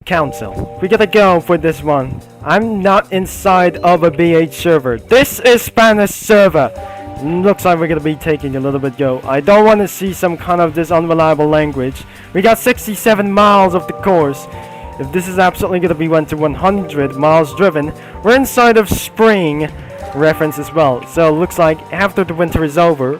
Council. We gotta go for this one. I'm not inside of a BH server. This is Spanish server. Looks like we're gonna be taking a little bit go. I don't want to see some kind of this unreliable language. We got 67 miles of the course. If this is absolutely gonna be 1 to 100 miles driven, we're inside of spring reference as well. So looks like after the winter is over,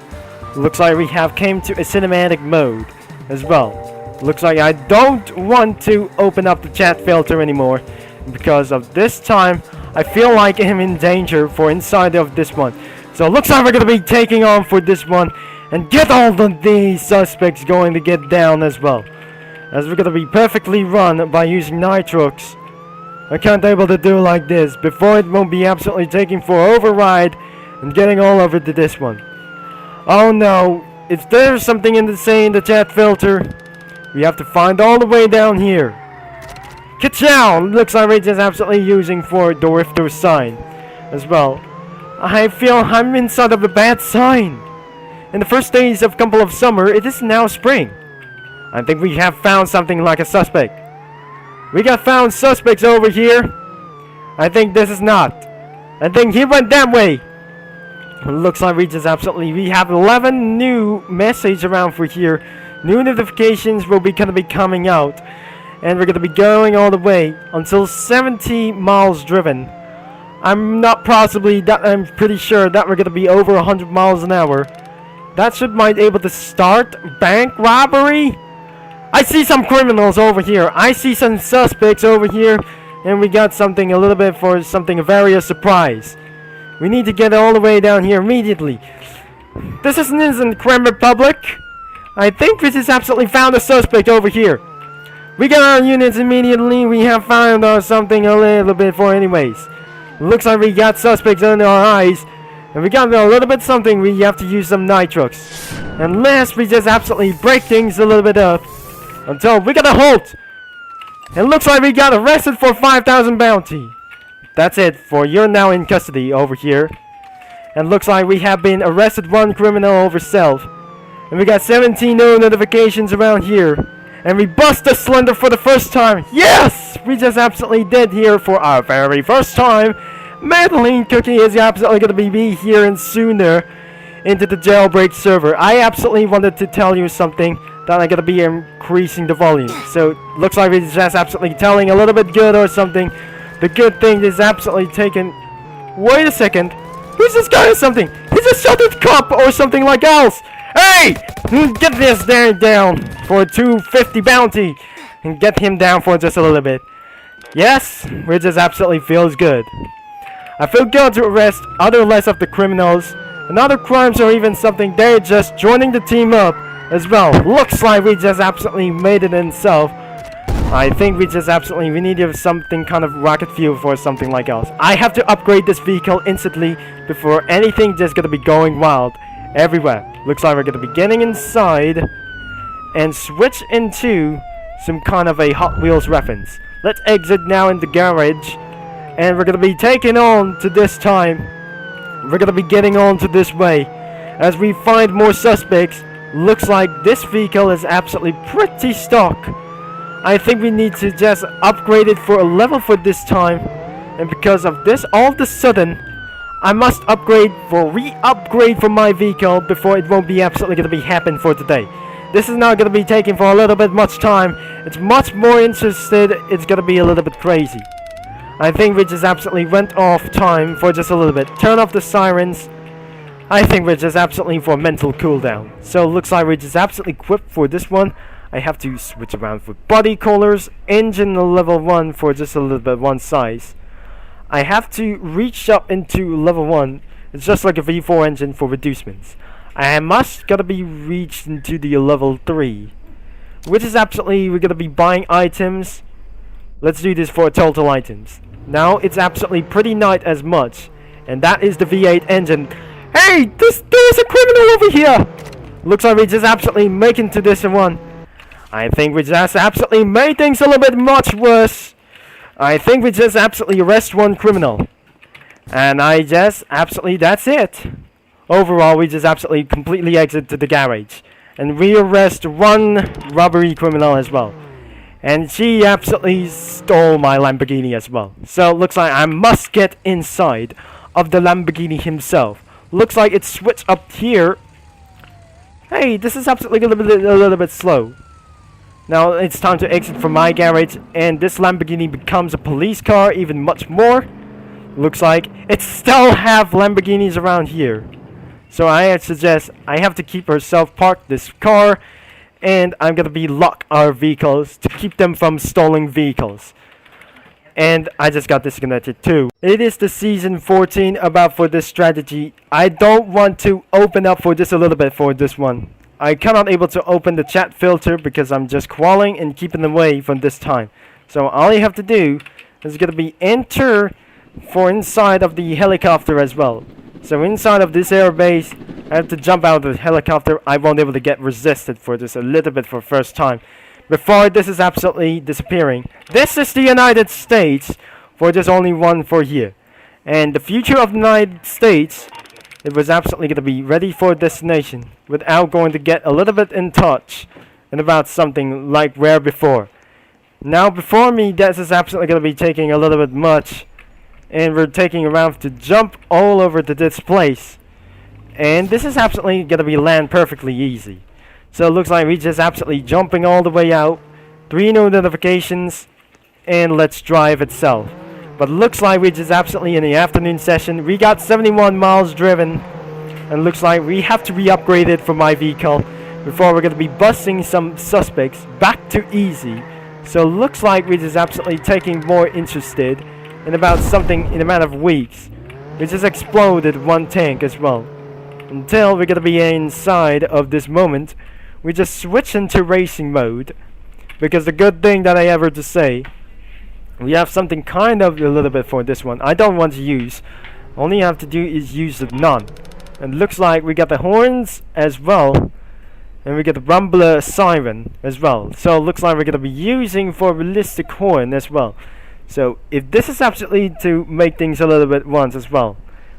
looks like we have came to a cinematic mode as well. Looks like I don't want to open up the chat filter anymore because of this time. I feel like I'm in danger for inside of this one. So it looks like we're going to be taking on for this one and get all of these suspects going to get down as well. As we're going to be perfectly run by using nitrox. I can't able to do like this before it won't be absolutely taking for override and getting all over to this one. Oh no, if there's something in the chat filter, we have to find all the way down here. Ka-chow! Looks like we're just absolutely using for the Rifter sign as well. I feel I'm inside of a bad sign. In the first days of couple of summer, it is now spring. I think we have found something like a suspect. We got found suspects over here. I think this is not. I think he went that way. Looks like we have 11 new messages around for here. New notifications will be gonna be coming out. And we're gonna be going all the way until 70 miles driven. I'm pretty sure that we're gonna be over 100 miles an hour. That should might able to start bank robbery. I see some criminals over here. I see some suspects over here. And we got something a little bit for something very a surprise. We need to get all the way down here immediately. This isn't Crime Republic. I think we just absolutely found a suspect over here. We got our units immediately. We have found something a little bit for anyways. Looks like we got suspects under our eyes. And we got a little bit something. We have to use some nitrox. Unless we just absolutely break things a little bit up. Until we got a halt. It looks like we got arrested for 5,000 bounty. That's it for you're now in custody over here. And looks like we have been arrested one criminal over self. And we got 17 new notifications around here. And we bust the slender for the first time. Yes! We just absolutely did here for our very first time. Madeline Cookie is absolutely going to be here and sooner into the Jailbreak server. I absolutely wanted to tell you something that I'm going to be increasing the volume. So looks like we're just absolutely telling a little bit good or something. The good thing is absolutely taken. Wait a second. Who's this guy or something? He's a shuttered cop or something like else. Hey! Get this there down for a 250 bounty. And get him down for just a little bit. Yes, which just absolutely feels good. I feel good to arrest other less of the criminals. And other crimes or even something. They're just joining the team up as well. Looks like we just absolutely made it himself. I think we need something kind of rocket fuel for something like else. I have to upgrade this vehicle instantly before anything just gonna be going wild everywhere. Looks like we're gonna be getting inside and switch into some kind of a Hot Wheels reference. Let's exit now in the garage and we're gonna be taking on to this time. We're gonna be getting on to this way as we find more suspects. Looks like this vehicle is absolutely pretty stock. I think we need to just upgrade it for a level for this time. And because of this, all of a sudden, I must re-upgrade for my vehicle before it won't be absolutely going to be happen for today. This is not going to be taking for a little bit much time. It's much more interested. It's going to be a little bit crazy. I think we just absolutely went off time for just a little bit. Turn off the sirens. I think we're just absolutely for mental cooldown. So it looks like we're just absolutely equipped for this one. I have to switch around for body colors, engine level 1 for just a little bit one size. I have to reach up into level 1. It's just like a V4 engine for reducements. I must gotta be reached into the level 3. Which is absolutely, we're gonna be buying items. Let's do this for total items. Now it's absolutely pretty not as much. And that is the V8 engine. Hey, there's a criminal over here! Looks like we just absolutely making to this one. I think we just absolutely made things a little bit much worse. I think we just absolutely arrest one criminal. And I just absolutely, that's it. Overall, we just absolutely completely exit to the garage. And we arrest one robbery criminal as well. And she absolutely stole my Lamborghini as well. So looks like I must get inside of the Lamborghini himself. Looks like it's switched up here. Hey, this is absolutely a little bit slow. Now it's time to exit from my garage, and this Lamborghini becomes a police car, even much more. Looks like it still have Lamborghinis around here. So I suggest I have to keep herself parked this car, and I'm gonna be lock our vehicles to keep them from stolen vehicles. And I just got disconnected too. It is the season 14 about for this strategy. I don't want to open up for this a little bit for this one. I cannot able to open the chat filter because I'm just crawling and keeping away from this time. So all you have to do is gonna be enter for inside of the helicopter as well. So inside of this air base, I have to jump out of the helicopter. I won't be able to get resisted for this a little bit for first time. Before this is absolutely disappearing. This is the United States for just only one for here. And the future of the United States, it was absolutely going to be ready for a destination without going to get a little bit in touch and about something like where before. Now before me, this is absolutely going to be taking a little bit much. And we're taking around to jump all over to this place. And this is absolutely going to be land perfectly easy. So it looks like we're just absolutely jumping all the way out. 3 new notifications. And let's drive itself. But looks like we're just absolutely in the afternoon session. We got 71 miles driven. And looks like we have to re-upgrade it for my vehicle before we're going to be busting some suspects back to easy. So looks like we're just absolutely taking more interested in about something in a matter of weeks. We just exploded one tank as well. Until we're gonna be inside of this moment, we just switch into racing mode. Because the good thing that I ever to say, we have something kind of a little bit for this one. I don't want to use. All you have to do is use the none. And looks like we got the horns as well. And we get the rumbler siren as well. So it looks like we're gonna be using for realistic horn as well. So if this is absolutely to make things a little bit once as well.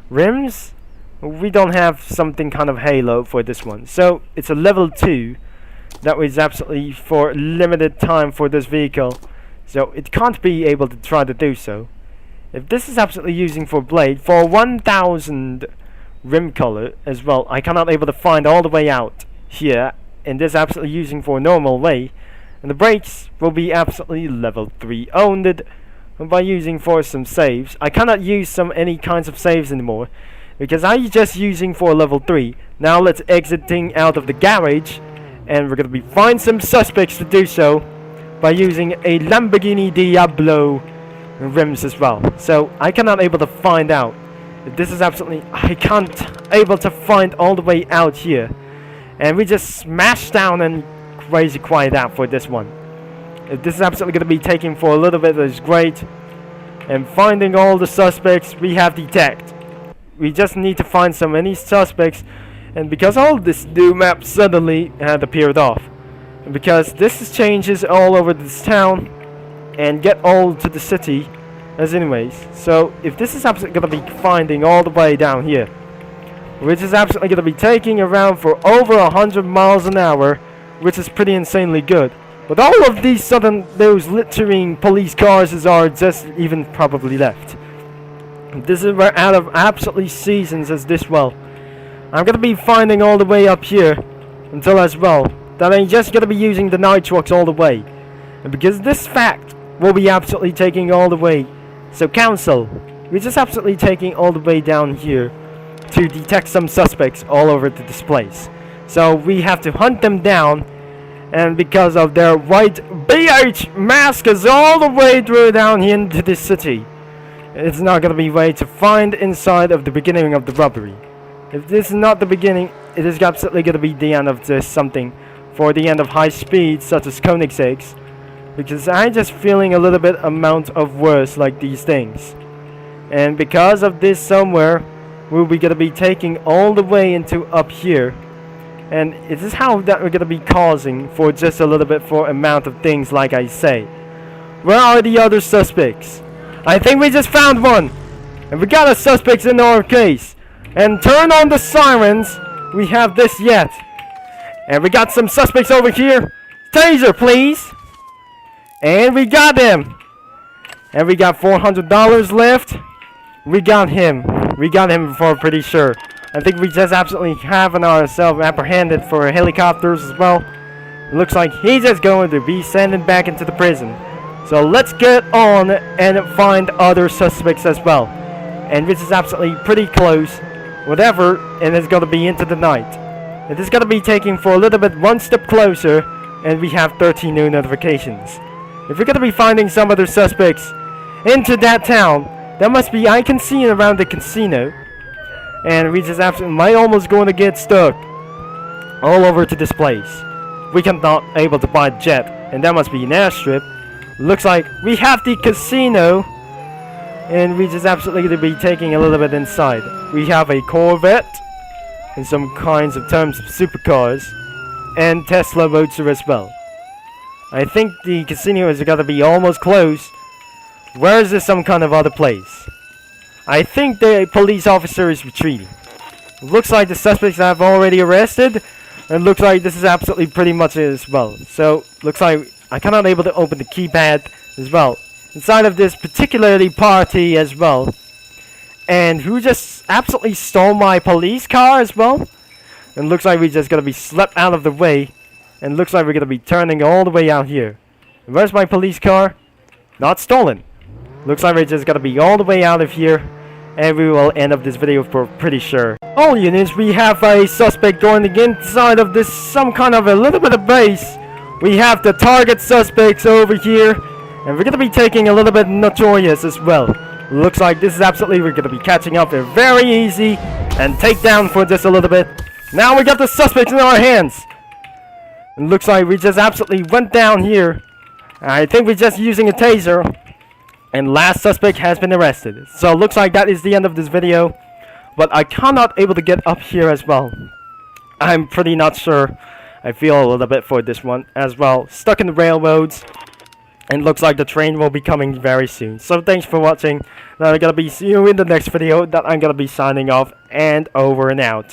Rims, we don't have something kind of halo for this one. So it's a level 2 that was absolutely for limited time for this vehicle. So it can't be able to try to do so. If this is absolutely using for blade for 1000 rim color as well, I cannot able to find all the way out here. And this absolutely using for normal way. And the brakes will be absolutely level 3 owned. By using for some saves. I cannot use some any kinds of saves anymore because I'm just using for level 3. Now let's exiting out of the garage, and we're gonna be find some suspects to do so by using a Lamborghini Diablo rims as well. So I cannot able to find out. This is absolutely I can't able to find all the way out here, and we just smash down and crazy quiet out for this one. If this is absolutely going to be taking for a little bit, is great. And finding all the suspects we have detect. We just need to find so many suspects. And because all this new map suddenly had appeared off. And because this is changes all over this town. And get all to the city. As anyways. So if this is absolutely going to be finding all the way down here. Which is absolutely going to be taking around for over 100 miles an hour. Which is pretty insanely good. But all of these sudden, those littering police cars are just even probably left. This is where out of absolutely seasons as this well. I'm gonna be finding all the way up here until as well that I'm just gonna be using the night trucks all the way. And because this fact will be absolutely taking all the way. So council, we're just absolutely taking all the way down here to detect some suspects all over to this place. So we have to hunt them down. And because of their white BH masks all the way through down here into this city, it's not going to be way to find inside of the beginning of the robbery. If this is not the beginning, it is absolutely going to be the end of this something for the end of high speed such as Koenigsegg's. Because I'm just feeling a little bit amount of worse like these things. And because of this somewhere, we'll be going to be taking all the way into up here. And it is how that we're going to be causing for just a little bit for amount of things like I say. Where are the other suspects? I think we just found one. And we got a suspect in our case. And turn on the sirens. We have this yet. And we got some suspects over here. Taser, please. And we got him! And we got $400 left. We got him. We got him for pretty sure. I think we just absolutely having ourselves apprehended for helicopters as well. It looks like he's just going to be sending back into the prison. So let's get on and find other suspects as well. And this is absolutely pretty close. Whatever, and it's going to be into the night. It is going to be taking for a little bit one step closer. And we have 13 new notifications. If we're going to be finding some other suspects into that town, that must be, I can see it around the casino. And we just absolutely might almost going to get stuck all over to this place. We cannot able to buy a jet, and that must be an airstrip. Looks like we have the casino, and we just absolutely going to be taking a little bit inside. We have a Corvette and some kinds of terms of supercars and Tesla Roadster as well. I think the casino is going to be almost close. Where is this some kind of other place? I think the police officer is retreating. Looks like the suspects have already arrested. And looks like this is absolutely pretty much it as well. So, looks like I cannot able to open the keypad as well. Inside of this particularly party as well. And who just absolutely stole my police car as well? And looks like we're just gonna be swept out of the way. And looks like we're gonna be turning all the way out here. Where's my police car? Not stolen. Looks like we're just gonna be all the way out of here. And we will end up this video for pretty sure. All units, we have a suspect going inside of this some kind of a little bit of base. We have the target suspects over here. And we're gonna be taking a little bit notorious as well. Looks like this is absolutely, we're gonna be catching up here very easy. And take down for just a little bit. Now we got the suspects in our hands. It looks like we just absolutely went down here. I think we're just using a taser. And last suspect has been arrested. So looks like that is the end of this video. But I cannot able to get up here as well. I'm pretty not sure. I feel a little bit for this one as well. Stuck in the railroads. And looks like the train will be coming very soon. So thanks for watching. Now I'm gonna be see you in the next video that I'm gonna be signing off. And over and out.